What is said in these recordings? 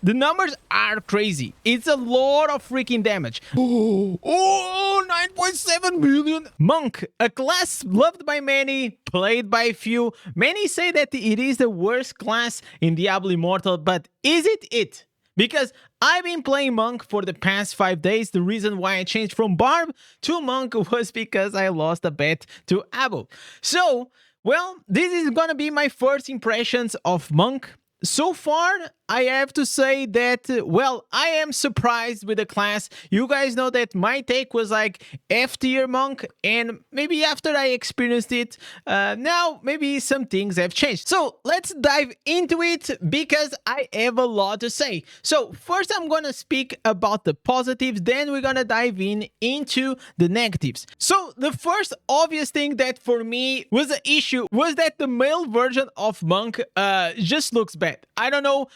The numbers are crazy. It's a lot of freaking damage. Oh, 9.7 million. Monk, a class loved by many, played by few. Many say that it is the worst class in Diablo Immortal, but is it? Because I've been playing Monk for the past 5 days. The reason why I changed from Barb to Monk was because I lost a bet to Abo. So, well, this is gonna be my first impressions of Monk. So far, I have to say that, well, I am surprised with the class. You guys know that my take was like F tier Monk, and maybe after I experienced it, now maybe some things have changed. So let's dive into it because I have a lot to say. So first I'm gonna speak about the positives, then we're gonna dive into the negatives. So the first obvious thing that for me was the issue was that the male version of Monk just looks bad. I don't know,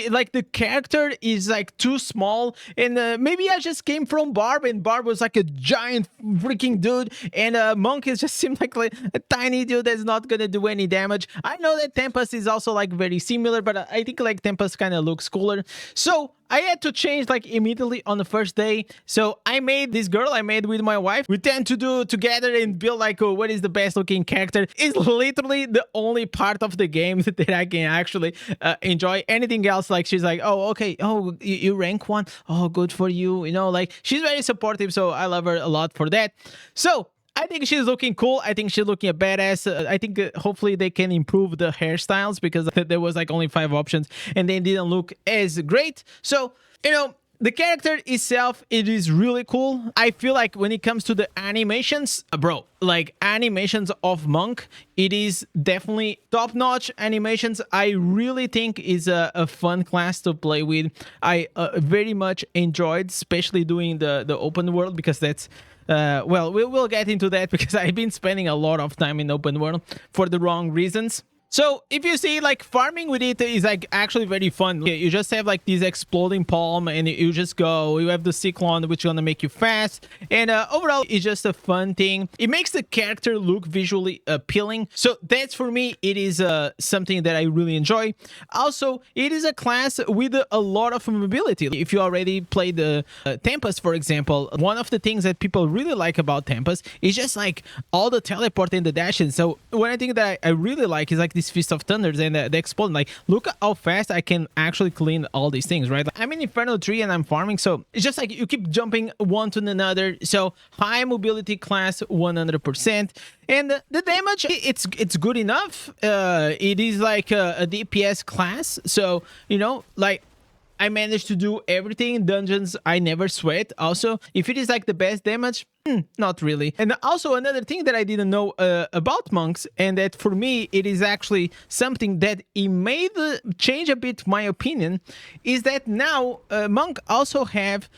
like the character is like too small, and maybe I just came from Barb, and Barb was like a giant freaking dude, and Monk is just seemed like a tiny dude that's not gonna do any damage. I know that Tempest is also like very similar, but I think like Tempest kind of looks cooler. So I had to change like immediately on the first day. So I made this girl I made with my wife. We tend to do together and build like, oh, what is the best looking character. It's literally the only part of the game that I can actually enjoy. Anything else, like she's like, oh, okay, oh, you rank 1, oh, good for you, you know, like she's very supportive, so I love her a lot for that. So I think she's looking cool. I think she's looking a badass. I think hopefully they can improve the hairstyles because there was like only 5 options and they didn't look as great. So, you know, the character itself, it is really cool. I feel like when it comes to the animations, bro, like animations of Monk, it is definitely top-notch animations. I really think is a fun class to play with. I very much enjoyed, especially doing the open world, because that's well, we'll get into that because I've been spending a lot of time in open world for the wrong reasons. So if you see, like, farming with it is like actually very fun. You just have like this exploding palm and you just go. You have the cyclone, which is gonna make you fast, and overall it's just a fun thing. It makes the character look visually appealing, so that's for me, it is something that I really enjoy. Also, it is a class with a lot of mobility. If you already played the Tempest, for example, one of the things that people really like about Tempest is just like all the teleport and the dashing. So one thing that I really like is like this Fist of Thunders and the explode. Like, look how fast I can actually clean all these things, right? I'm in Inferno 3 and I'm farming, so it's just like you keep jumping one to another. So high mobility class 100%, and the damage, it's good enough. It is like a DPS class, so you know, like I managed to do everything. Dungeons, I never sweat. Also, if it is like the best damage, not really. And also another thing that I didn't know about monks, and that for me it is actually something that it made change a bit my opinion, is that now monk also have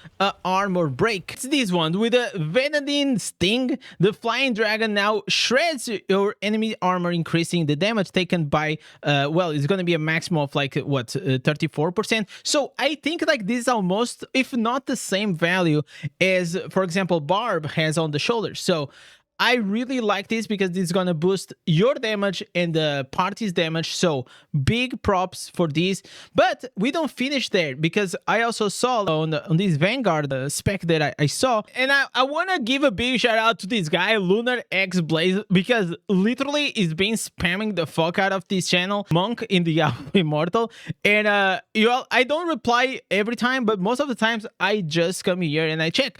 armor break. It's this one with a Vanadine Sting. The flying dragon now shreds your enemy armor, increasing the damage taken by well, it's gonna be a maximum of like what, 34%. So I think like this is almost, if not the same value as, for example, Barb has on the shoulders. So I really like this because this is gonna boost your damage and the party's damage, so big props for this. But we don't finish there, because I also saw on this Vanguard spec that I saw, and I want to give a big shout out to this guy LunarX Blaze, because literally he's been spamming the fuck out of this channel, Monk in Diablo Immortal, and you all, I don't reply every time, but most of the times I just come here and I check.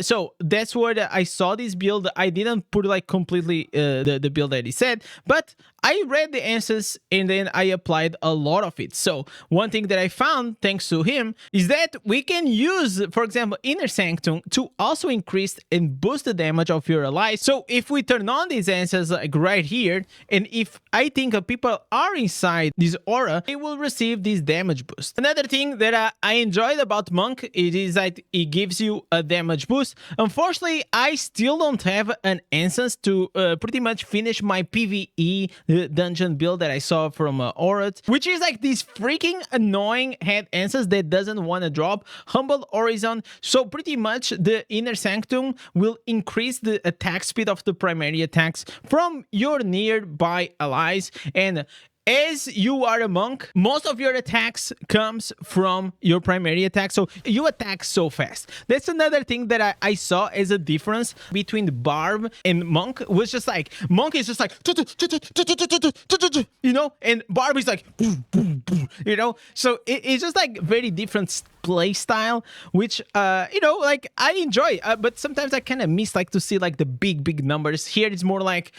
So that's where I saw this build. I didn't put like completely the build that he said, but I read the answers and then I applied a lot of it. So one thing that I found thanks to him is that we can use, for example, Inner Sanctum to also increase and boost the damage of your allies. So if we turn on these answers like right here, and if I think people are inside this aura, they will receive this damage boost. Another thing that I enjoyed about Monk, it is that it gives you a damage boost. Unfortunately, I still don't have an instance to pretty much finish my PvE dungeon build that I saw from Aurat, which is like this freaking annoying head instance that doesn't want to drop Humble Horizon. So pretty much the Inner Sanctum will increase the attack speed of the primary attacks from your nearby allies, and as you are a monk, most of your attacks comes from your primary attack, so you attack so fast. That's another thing that I saw as a difference between Barb and monk. Was just like monk is just like, you know, and Barb is like, you know. So it's just like very different play style, which you know, like I enjoy, but sometimes I kind of miss like to see like the big numbers. Here it's more like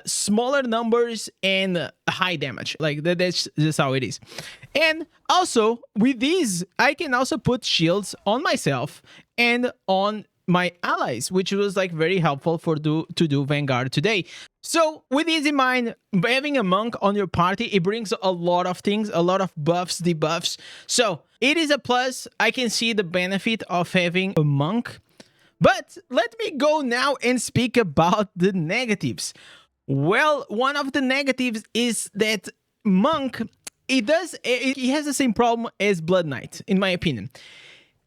smaller numbers and high damage. Like that's just how it is. And also with these, I can also put shields on myself and on my allies, which was like very helpful for to do Vanguard today. So with this in mind, having a monk on your party, it brings a lot of things, a lot of buffs, debuffs. So it is a plus. I can see the benefit of having a monk. But let me go now and speak about the negatives. Well, one of the negatives is that monk, it has the same problem as Blood Knight, in my opinion.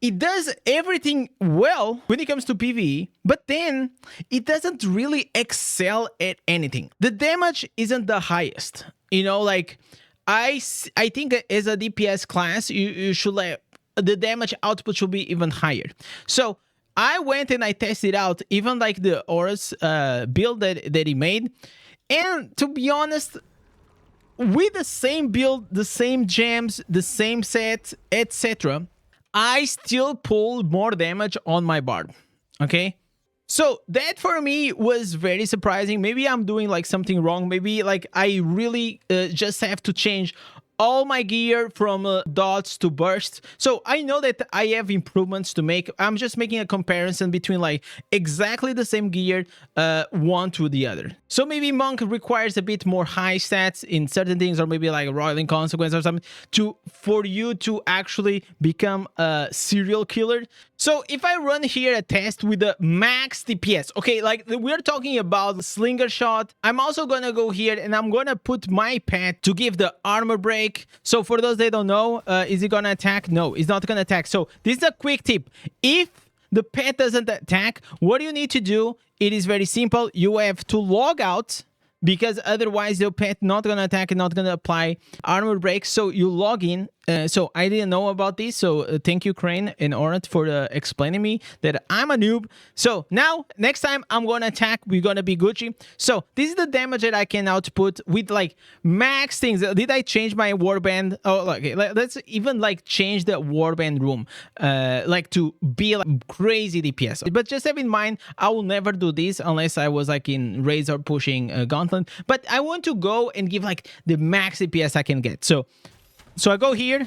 It does everything well when it comes to PvE, but then it doesn't really excel at anything. The damage isn't the highest. You know, like I think as a DPS class, you should like the damage output should be even higher. So I went and I tested out even like the Aura's build that he made, and to be honest, with the same build, the same gems, the same set, etc., I still pull more damage on my Barb. Okay, so that for me was very surprising. Maybe I'm doing like something wrong. Maybe like I really just have to change all my gear from dots to bursts. So I know that I have improvements to make. I'm just making a comparison between like exactly the same gear, one to the other. So maybe monk requires a bit more high stats in certain things, or maybe like roiling consequence or something for you to actually become a serial killer. So if I run here a test with the max DPS, okay, like we're talking about slinger shot. I'm also gonna go here and I'm gonna put my pet to give the armor break. So for those that don't know, is it gonna attack? No, it's not gonna attack. So this is a quick tip. If the pet doesn't attack, what you need to do, it is very simple. You have to log out, because otherwise your pet not gonna attack and not gonna apply armor break. So you log in. So I didn't know about this. So thank you, Crane and Orat, for explaining me that I'm a noob. So now next time I'm gonna attack, we're gonna be Gucci. So this is the damage that I can output with like max things. Did I change my warband? Oh, okay. Let's even like change the warband room, like to be like crazy DPS. But just have in mind, I will never do this unless I was like in Razor pushing Gauntlet. But I want to go and give like the max DPS I can get. So I go here,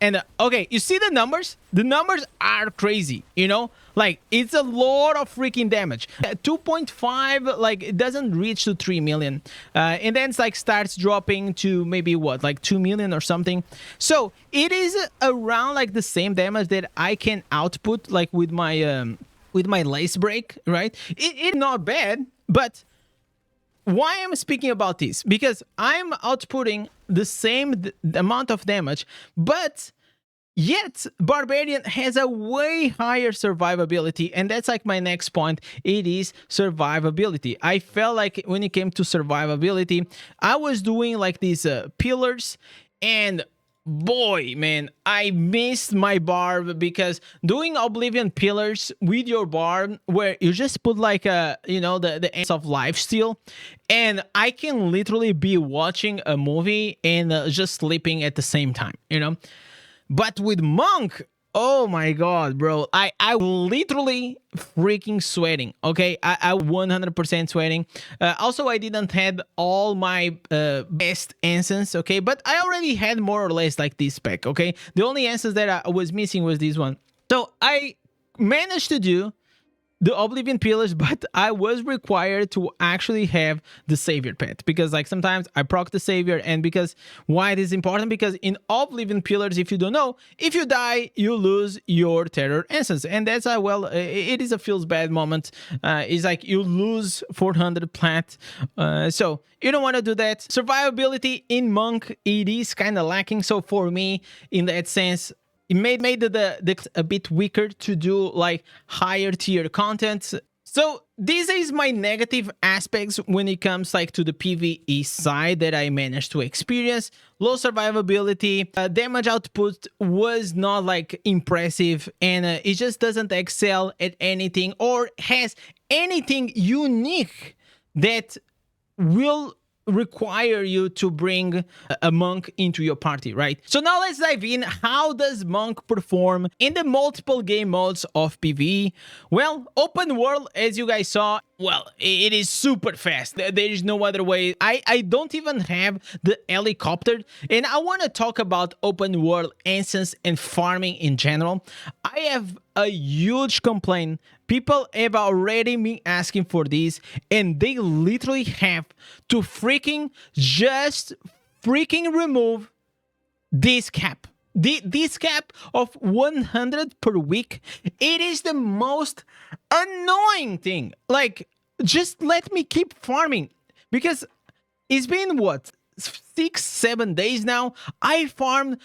and okay, you see the numbers? The numbers are crazy, you know? Like, it's a lot of freaking damage. 2.5, like, it doesn't reach to 3 million. And then it's like starts dropping to maybe what, like 2 million or something. So it is around like the same damage that I can output like with my lace break, right? It's not bad, but why I'm speaking about this? Because I'm outputting the same amount of damage, but yet Barbarian has a way higher survivability, and that's like my next point. It is survivability. I felt like when it came to survivability, I was doing like these pillars, and boy, man, I missed my Barb, because doing Oblivion pillars with your Barb, where you just put like a, you know, the ends of life steal, and I can literally be watching a movie and just sleeping at the same time, you know. But with Monk, oh my god, bro, I literally freaking sweating. Okay, I 100% sweating. Also, I didn't have all my best incense, okay, but I already had more or less like this spec, okay. The only incense that I was missing was this one. So I managed to do the Oblivion pillars, but I was required to actually have the Savior pet, because like sometimes I proc the Savior. And because why it is important, because in Oblivion pillars, if you don't know, if you die, you lose your Terror Essence, and that's well, it is a feels bad moment. It's like you lose 400 plat, so you don't want to do that. Survivability in Monk, it is kind of lacking. So for me, in that sense, it made the a bit weaker to do like higher tier content. So this is my negative aspects when it comes like to the PvE side that I managed to experience. Low survivability, damage output was not like impressive, and it just doesn't excel at anything or has anything unique that will require you to bring a monk into your party, right? So now let's dive in. How does monk perform in the multiple game modes of PvE? Well, open world, as you guys saw, well, it is super fast. There is no other way. I don't even have the helicopter, and I want to talk about open world instance and farming in general. I have a huge complaint. People have already been asking for this, and they literally have to just remove this cap. This cap of 100 per week, it is the most annoying thing. Like, just let me keep farming, because it's been what, 6-7 days now. I farmed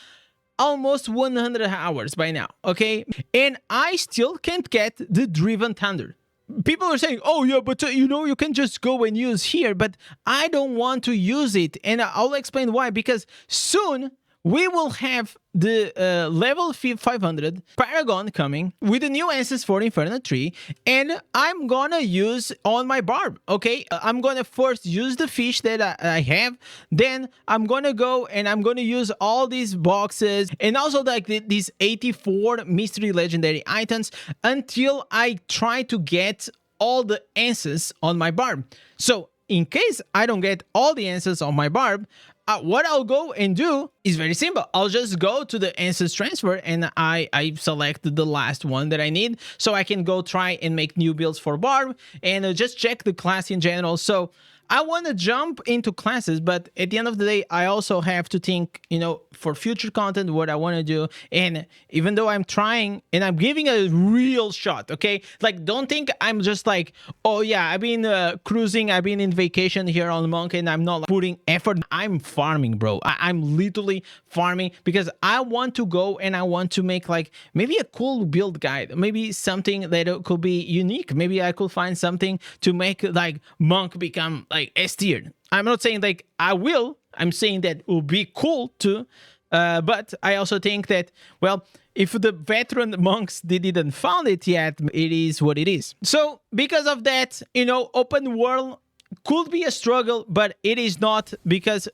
almost 100 hours by now, okay? And I still can't get the Driven Thunder. People are saying, oh yeah, but you know, you can just go and use here, but I don't want to use it, and I'll explain why. Because soon we will have the level 500 Paragon coming with the new instance for Inferno 3, and I'm gonna use on my Barb, okay? I'm gonna first use the fish that I have, then I'm gonna go and I'm gonna use all these boxes, and also like these 84 mystery legendary items, until I try to get all the answers on my Barb. So in case I don't get all the answers on my Barb, what I'll go and do is very simple. I'll just go to the Answers Transfer, and I select the last one that I need, so I can go try and make new builds for Barb and just check the class in general. So I want to jump into classes, but at the end of the day, I also have to think, you know, for future content, what I want to do. And even though I'm trying and I'm giving a real shot, okay? Like, don't think I'm just like, oh yeah, I've been cruising, I've been in vacation here on Monk, and I'm not like, putting effort. I'm farming, bro. I'm literally farming, because I want to go and I want to make like maybe a cool build guide, maybe something that could be unique. Maybe I could find something to make like Monk become like S tier. I'm not saying like I will, I'm saying that it will be cool too, but I also think that, well, if the veteran monks didn't found it yet, it is what it is. So because of that, you know, open world could be a struggle, but it is not, because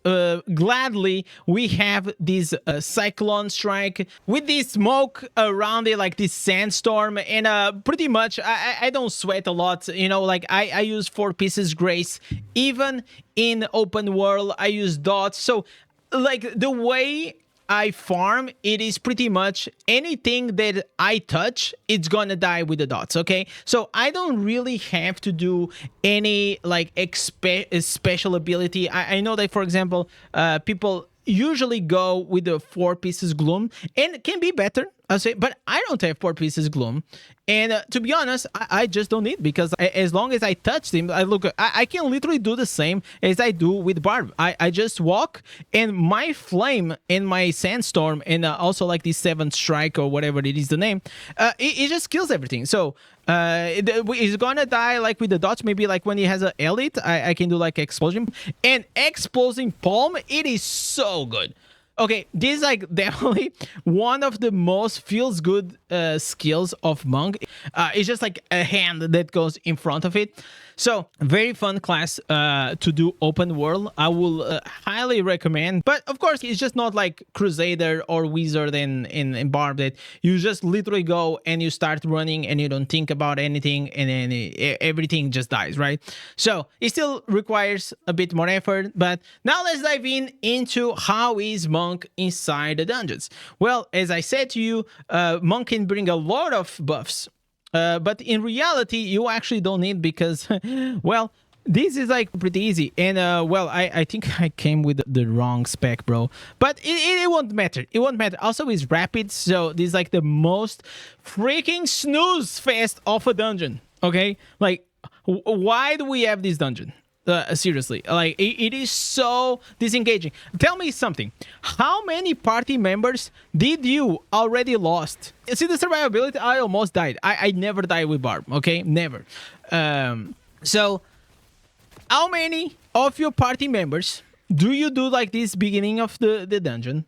gladly we have this cyclone strike with this smoke around it, like this sandstorm, and pretty much I don't sweat a lot, you know, like I use 4 pieces grace. Even in open world I use dots, so like the way I farm, it is pretty much anything that I touch, it's gonna die with the dots, okay? So I don't really have to do any like special ability. I know that, for example, people usually go with the 4 pieces gloom, and it can be better, I'll say, but I don't have 4 pieces gloom, and to be honest, I just don't need, because as long as I touch them, I can literally do the same as I do with Barb. I just walk, and my flame and my sandstorm, and also like the 7th strike or whatever it is the name, it just kills everything. So it's gonna die like with the dots. Maybe like when he has an elite, I can do like explosion and exploding palm. It is so good. Okay, this is like definitely one of the most feels good skills of Monk. It's just like a hand that goes in front of it. So very fun class to do open world. I will highly recommend. But of course, it's just not like Crusader or Wizard in Barb, that you just literally go and you start running and you don't think about anything, and then everything just dies, right? So it still requires a bit more effort. But now let's dive into how is Monk inside the dungeons. Well, as I said to you, Monk can bring a lot of buffs. But in reality, you actually don't need, because, well, this is like pretty easy. And, well, I think I came with the wrong spec, bro. But it won't matter. It won't matter. Also, it's rapid. So this is like the most freaking snooze fest of a dungeon. Okay? Like, why do we have this dungeon? Seriously, like it is so disengaging. Tell me something. How many party members did you already lost? See the survivability, I almost died. I never died with Barb, okay? Never. So how many of your party members do you do like this beginning of the dungeon,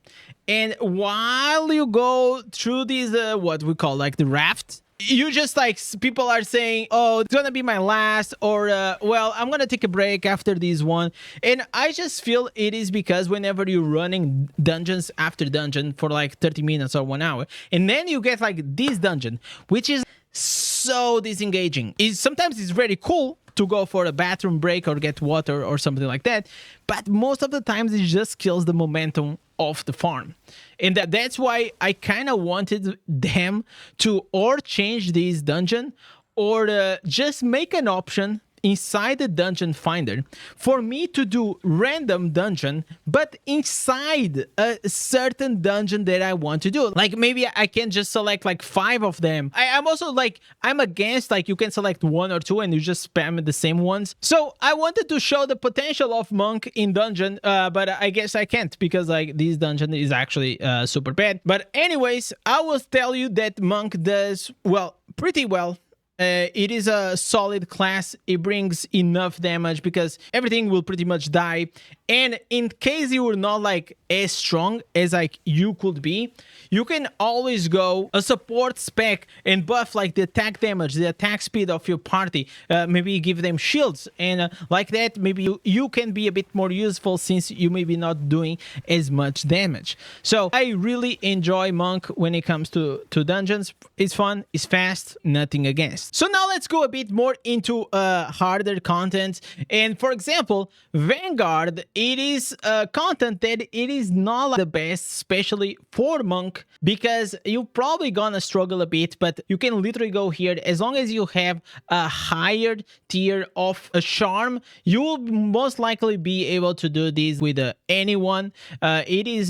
and while you go through this what we call like the raft, you just like people are saying, oh, it's gonna be my last, or well, I'm gonna take a break after this one. And I just feel it is because whenever you're running dungeons after dungeon for like 30 minutes or 1 hour, and then you get like this dungeon, which is so disengaging. Sometimes it's very cool to go for a bathroom break or get water or something like that, but most of the times it just kills the momentum of the farm. And that's why I kind of wanted them to or change this dungeon, or just make an option inside the dungeon finder for me to do random dungeon, but inside a certain dungeon that I want to do. Like maybe I can just select like 5 of them. I'm also like, I'm against like you can select 1 or 2 and you just spam the same ones. So I wanted to show the potential of Monk in dungeon, but I guess I can't because like this dungeon is actually super bad. But anyways, I will tell you that Monk does, well, pretty well. It is a solid class. It brings enough damage because everything will pretty much die. And in case you were not like as strong as like you could be, you can always go a support spec and buff like the attack damage, the attack speed of your party. Maybe give them shields, and like that maybe you can be a bit more useful since you may be not doing as much damage. So I really enjoy Monk when it comes to dungeons. It's fun, it's fast, nothing against. So now let's go a bit more into harder content. And for example, Vanguard, it is content that it is not like the best, especially for Monk, because you're probably gonna struggle a bit, but you can literally go here. As long as you have a higher tier of a charm, you will most likely be able to do this with anyone. It is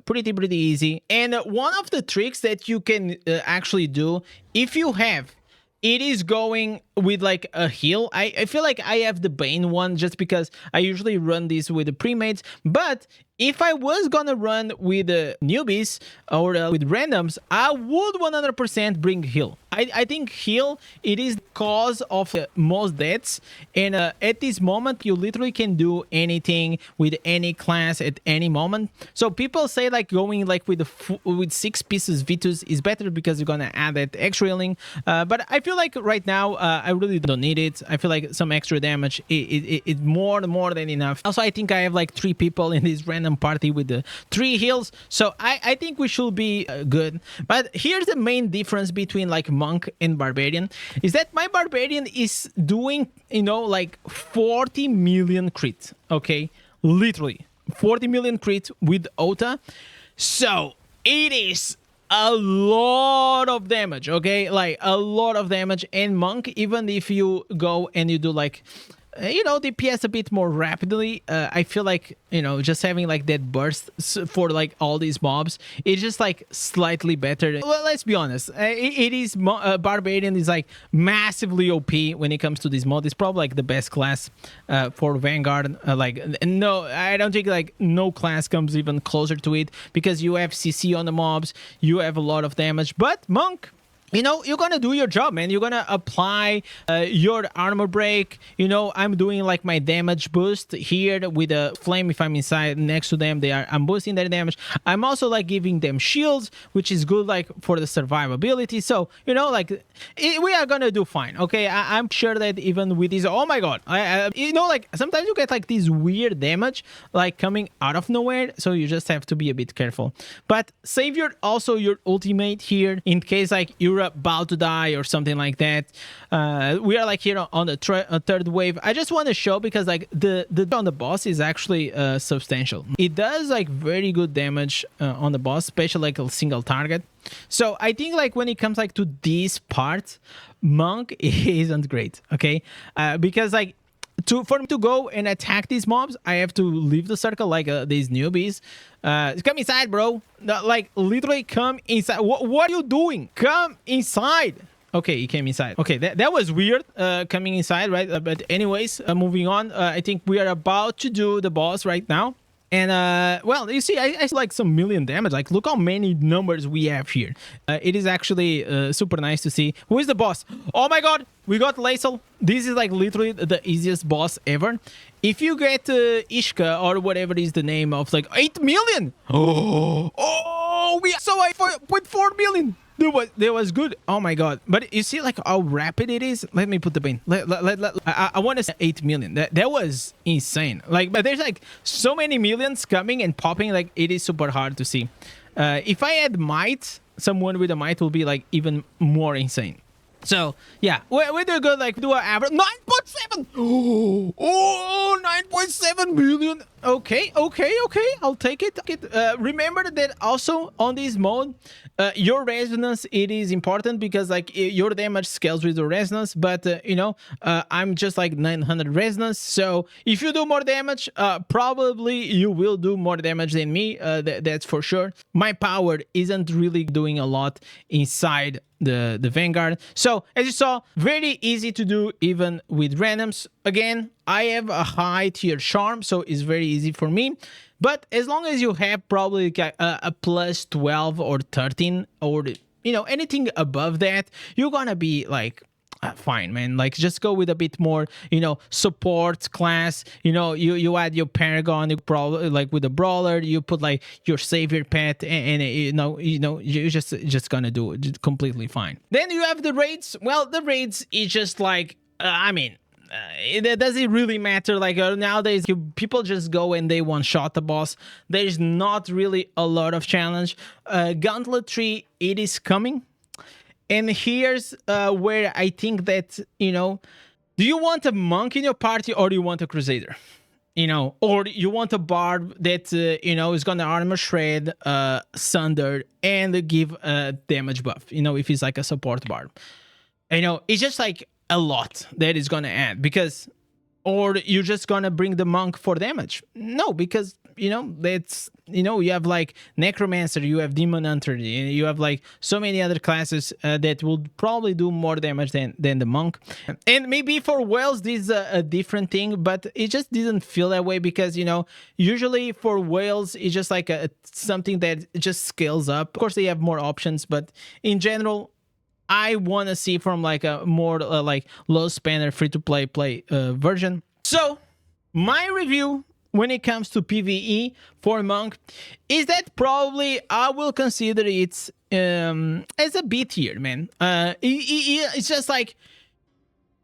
pretty easy. And one of the tricks that you can actually do, if you have, it is going with like a heal. I feel like I have the Bane one just because I usually run this with the pre-mates. But if I was gonna run with newbies or with randoms, I would 100% bring heal. I think heal, it is the cause of most deaths. And at this moment, you literally can do anything with any class at any moment. So people say like going like with 6 pieces Vitus is better because you're gonna add that extra healing. But I feel like right now, I really don't need it. I feel like some extra damage it's more than enough. Also, I think I have like 3 people in this random party with the 3 heals, so I think we should be good. But here's the main difference between like Monk and Barbarian, is that my Barbarian is doing, you know, like 40 million crit, okay? Literally 40 million crit with Ota. So it is a lot of damage, okay? Like a lot of damage. And Monk, even if you go and you do like, you know, DPS a bit more rapidly, I feel like, you know, just having like that burst for like all these mobs, it's just like slightly better. Well, let's be honest, it is Barbarian is like massively OP when it comes to this mod. It's probably like the best class for Vanguard. Like no, I don't think like no class comes even closer to it, because you have CC on the mobs, you have a lot of damage. But Monk, you know, you're gonna do your job, man. You're gonna apply your armor break. You know, I'm doing like my damage boost here with a flame. If I'm inside next to them, I'm boosting their damage. I'm also like giving them shields, which is good like for the survivability. So, you know, like we are gonna do fine. Okay, I'm sure that even with this, oh my god, you know, like sometimes you get like this weird damage like coming out of nowhere. So you just have to be a bit careful. But save also your ultimate here in case like you're about to die or something like that. We are like here on the third wave. I just want to show because like the on the boss is actually substantial. It does like very good damage on the boss, especially like a single target. So I think like when it comes like to this part, Monk isn't great, okay? Because like for me to go and attack these mobs, I have to leave the circle like these newbies. Come inside, bro. Like literally come inside. What are you doing? Come inside. Okay, he came inside. Okay, that was weird, coming inside, right? But anyways, moving on. I think we are about to do the boss right now. And, well, you see, I like some million damage. Like, look how many numbers we have here. It is actually super nice to see. Who is the boss? Oh my god, we got Lae'zel. This is like literally the easiest boss ever. If you get Ishka or whatever is the name of like 8 million. Oh, we so 4.4 million. That was good. Oh my god. But you see like how rapid it is. Let me put the bin. I want to say 8 million. That was insane. Like, but there's like so many millions coming and popping. Like, it is super hard to see. If I had might, someone with a might will be like even more insane. So yeah, we do good. Like, do an average 9.7. Oh, 9.7 million. Okay. I'll take it. Remember that also on this mode, your resonance, it is important because like your damage scales with the resonance. But you know, I'm just like 900 resonance. So if you do more damage, probably you will do more damage than me. That's for sure. My power isn't really doing a lot inside the Vanguard. So as you saw, very easy to do even with randoms. Again, I have a high tier charm, so it's very easy for me. But as long as you have probably a plus 12 or 13 or, you know, anything above that, you're gonna be like fine, man. Like, just go with a bit more, you know, support class. You know, you add your Paragon, you probably like with a brawler, you put like your savior pet, and you know, you're just gonna do it completely fine. Then you have the raids. Well, the raids is just like, I mean, it doesn't really matter. Like, nowadays people just go and they one shot the boss. There's not really a lot of challenge. Gauntlet 3, it is coming. And here's where I think that, you know, do you want a monk in your party or do you want a Crusader? You know, or you want a Barb that, you know, is gonna armor shred, sunder, and give a damage buff, you know, if he's like a support Barb. You know, it's just like a lot that is gonna add, because, or you're just gonna bring the monk for damage. No, because, you know, that's, you know, you have like Necromancer, you have Demon Hunter, you have like so many other classes that will probably do more damage than the monk. And maybe for whales this is a different thing, but it just didn't feel that way, because, you know, usually for whales it's just like something that just scales up. Of course they have more options, but in general I want to see from like a more like low spender free-to-play version. So my review when it comes to PvE for monk is that probably I will consider it as a B tier, man. It's just like,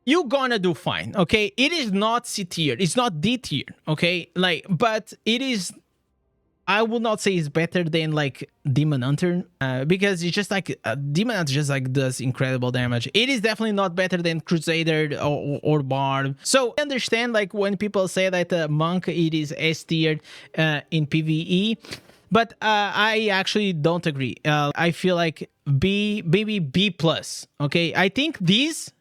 you're gonna do fine, okay? It is not C tier, it's not D tier, okay? Like, but it is, I would not say it's better than like Demon Hunter, because it's just like Demon Hunter just like does incredible damage. It is definitely not better than Crusader or Barb. So I understand like when people say that monk it is S tier in PvE, but I actually don't agree. I feel like maybe B plus. Okay, I think this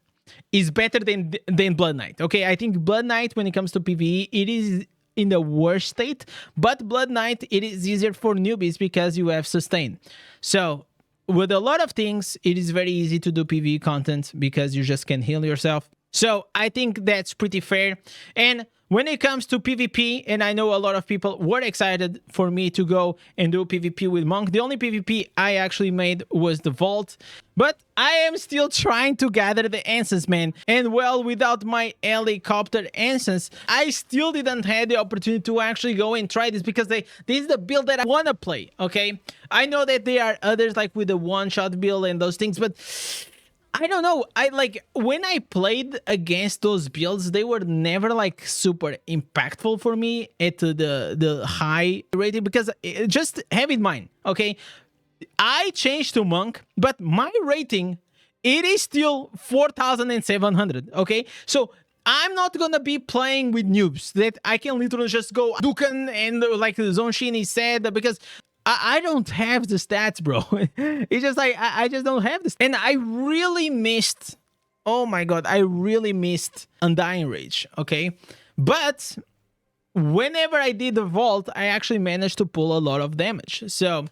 is better than Blood Knight. Okay, I think Blood Knight when it comes to PvE it is in the worst state, but Blood Knight it is easier for newbies because you have sustain. So with a lot of things it is very easy to do PvE content because you just can heal yourself. So I think that's pretty fair. And when it comes to PvP, and I know a lot of people were excited for me to go and do PvP with monk, the only PvP I actually made was the vault, but I am still trying to gather the incense, man. And well, without my helicopter incense, I still didn't have the opportunity to actually go and try this, because this is the build that I want to play, okay? I know that there are others like with the one-shot build and those things, but I don't know. I like when I played against those builds, they were never like super impactful for me at the high rating, because just have in mind, okay? I changed to monk, but my rating it is still 4,700, okay? So I'm not gonna be playing with noobs that I can literally just go Dukan and like Zonshini said, because I don't have the stats, bro. It's just like, I just don't have this. And I really missed, oh my god, I really missed Undying Rage, okay? But whenever I did the vault, I actually managed to pull a lot of damage. So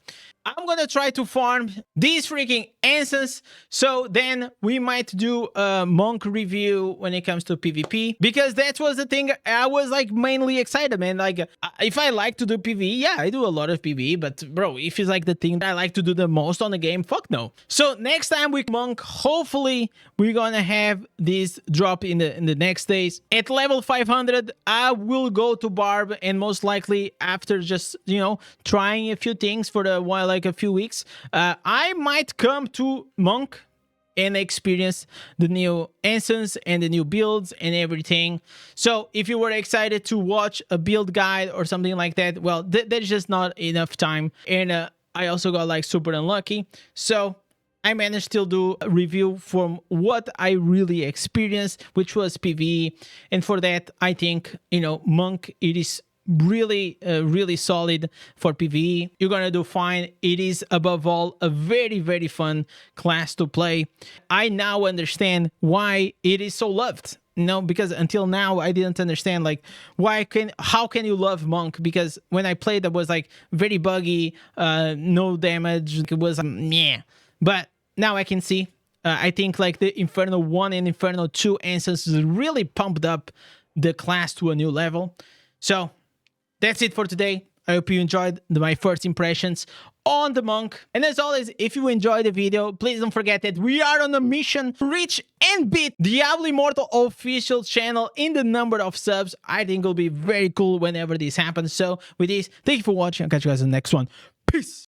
I'm gonna try to farm these freaking incense, so then we might do a monk review when it comes to PvP, because that was the thing I was like mainly excited, man. Like, if I like to do PvE, yeah, I do a lot of PvE, but bro, if it's like the thing that I like to do the most on the game, fuck no. So next time we monk, hopefully we're gonna have this drop in the next days. At level 500, I will go to Barb, and most likely after just, you know, trying a few things for the while, like a few weeks, I might come to monk and experience the new instance and the new builds and everything. So if you were excited to watch a build guide or something like that, well, there's just not enough time. And I also got like super unlucky, so I managed to still do a review from what I really experienced, which was PvE. And for that, I think, you know, monk, it is really really solid for PvE. You're gonna do fine. It is above all a very, very fun class to play. I now understand why it is so loved, you know, because until now I didn't understand like how can you love monk, because when I played it was like very buggy, no damage, it was yeah. But now I can see, I think like the Inferno 1 and Inferno 2 instances really pumped up the class to a new level. So that's it for today. I hope you enjoyed my first impressions on the monk. And as always, if you enjoyed the video, please don't forget that we are on a mission to reach and beat Diablo Immortal official channel in the number of subs. I think it'll be very cool whenever this happens. So with this, thank you for watching. I'll catch you guys in the next one. Peace.